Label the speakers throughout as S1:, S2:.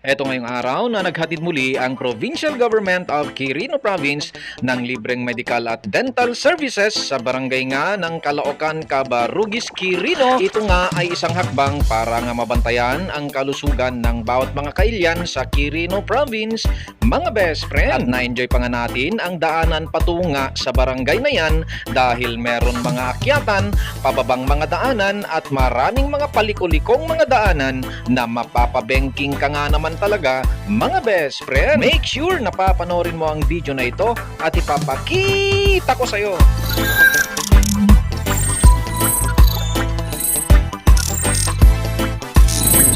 S1: Ito ngayong araw na naghatid muli ang Provincial Government of Quirino Province ng libreng medical at dental services sa barangay nga ng Caloocan, Cabarugis, Quirino. Ito nga ay isang hakbang para nga mabantayan ang kalusugan ng bawat mga kailyan sa Quirino Province, mga best friend. At na-enjoy pa nga natin ang daanan patunga sa barangay na yan dahil meron mga akyatan, pababang mga daanan at maraming mga palikulikong mga daanan na mapapabengking ka nga naman talaga, mga best friend. Make sure na papanoorin mo ang video na ito at ipapakita ko sa'yo.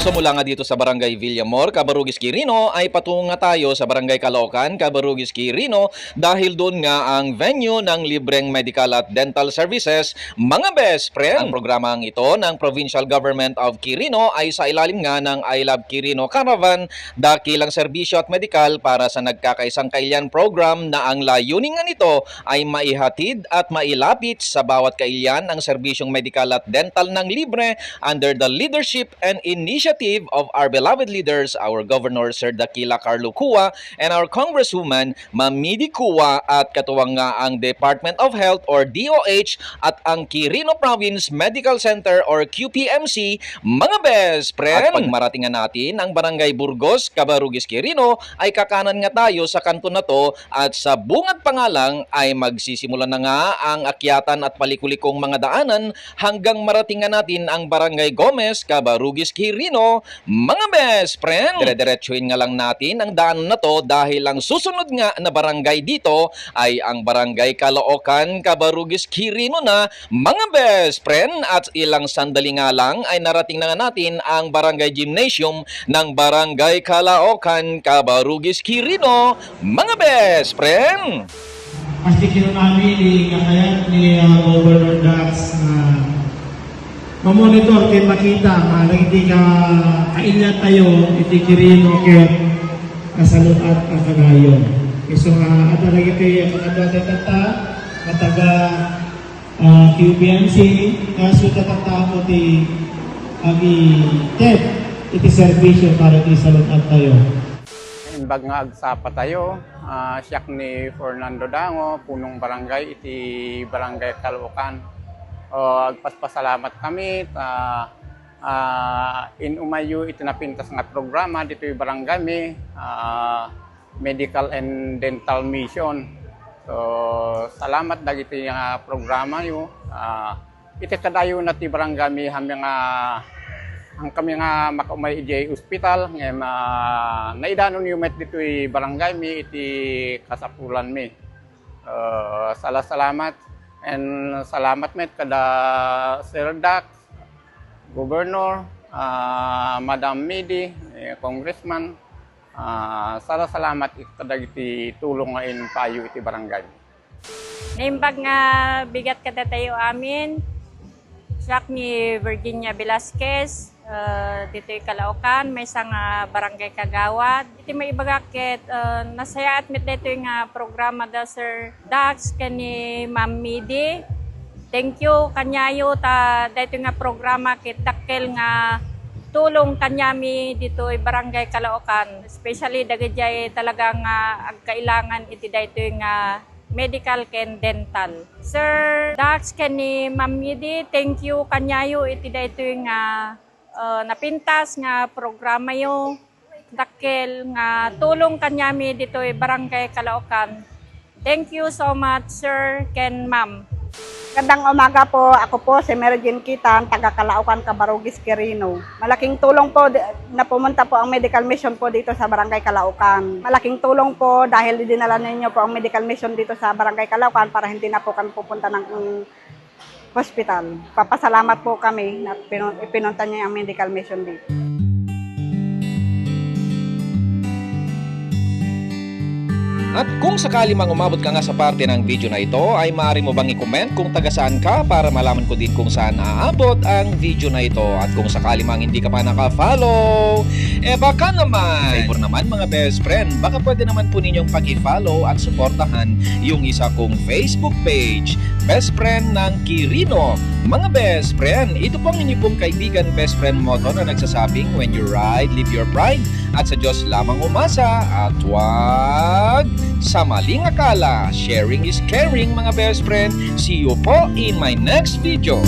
S1: So mula nga dito sa Barangay Villamor, Cabarugis, Quirino ay patungo nga tayo sa Barangay Caloocan, Cabarugis, Quirino dahil doon nga ang venue ng libreng medical at dental services, mga best friend. Ang programang ito ng Provincial Government of Quirino ay sa ilalim nga ng I Love Quirino Caravan, dakilang serbisyo at medikal para sa nagkakaisang kailyan program na ang layunin nga nito ay maihatid at mailapit sa bawat kailyan ang serbisyong medikal at dental ng libre under the leadership and initiative of our beloved leaders, our Governor Sir Dakila Carlo Cua and our Congresswoman Mamidi Cua at katuwang nga ang Department of Health or DOH at ang Quirino Province Medical Center or QPMC, mga best friend. At pag marating nga natin ang Barangay Burgos, Cabarugis, Quirino ay kakanan nga tayo sa kanto na to at sa bungad pangalang ay magsisimula na nga ang akyatan at palikulikong mga daanan hanggang marating nga natin ang Barangay Gomez, Cabarugis, Quirino, mga best friend. Dire-diretsuhin nga lang natin ang daan na to dahil ang susunod nga na barangay dito ay ang Barangay Caloocan, Cabarugis, Quirino na, mga best friend. At ilang sandali nga lang ay narating na nga natin ang Barangay Gymnasium ng Barangay Caloocan, Cabarugis, Quirino, mga best friend.
S2: Pasti namin kakayat ni Governor Dax na mamonitor kay makita hindi ka kainat tayo iti Quirino kaya kasaluat ang kanayon. So ada lagi kay ada tata kataga QBMC kaso tata mo ti agi TED iti serbisyo para ti saluat tayo.
S3: Imbag nga agsapa tayo, siyak ni Fernando Dango, punong barangay iti Barangay Caloocan. Agpaspasalamat kami in umayo itinapintas nga programa dito yung barangay mi medical and dental mission. So salamat dagiti nga programa yo iti kadayo na ti barangay mi ang kami nga makumay iti hospital ngem naidanon yung met dito yung barangay mi iti kasapulan mi. Salamat. And salamat met kada Sir Dax, Governor, Madam Midi, Congressman. Salamat kada iti tulong nga in payo iti barangay.
S4: Naimbag nga bigat kada tayo amin. Siyak ni Virginia Velasquez, dito yung Caloocan, may isang barangay Kagawad. Iti may ibagakit, nasaya at mit dito yung programa da Sir Dax kani Ma'am Midi. Thank you kanyayo ta dito nga programa kit dakkel nga tulong kanyami dito yung barangay Caloocan. Especially dagajay talagang agkailangan iti dito yung medical ken dental. Sir Dax kani Ma'am Midi, thank you kanyayo iti dito yung napintas nga programa yo dakkel nga tulong kanyami dito ay barangay Caloocan. Thank you so much sir ken ma'am.
S5: Magandang umaga po. Ako po si Merjen Kitan, taga Caloocan, Cabarugis, Quirino. Malaking tulong po na pumunta po ang medical mission po dito sa Barangay Caloocan. Malaking tulong po dahil dinala ninyo po ang medical mission dito sa Barangay Caloocan para hindi na po kami pupunta ng hospital. Papasalamat po kami na pinunta niyo ang medical mission dito.
S1: At kung sakali mang umabot ka nga sa parte ng video na ito, ay maaari mo bang i-comment kung taga saan ka para malaman ko din kung saan aabot ang video na ito. At kung sakali mang hindi ka pa naka-follow, baka naman, favor naman mga best friend, baka pwede naman po ninyong pag-i-follow at suportahan yung isa kong Facebook page best friend ng Quirino. Mga best friend, ito pong inyo pong kaibigan best friend moto na nagsasabing, when you ride, live your pride, at sa Diyos lamang umasa, at huwag sa maling akala. Sharing is caring, mga best friend. See you po in my next video.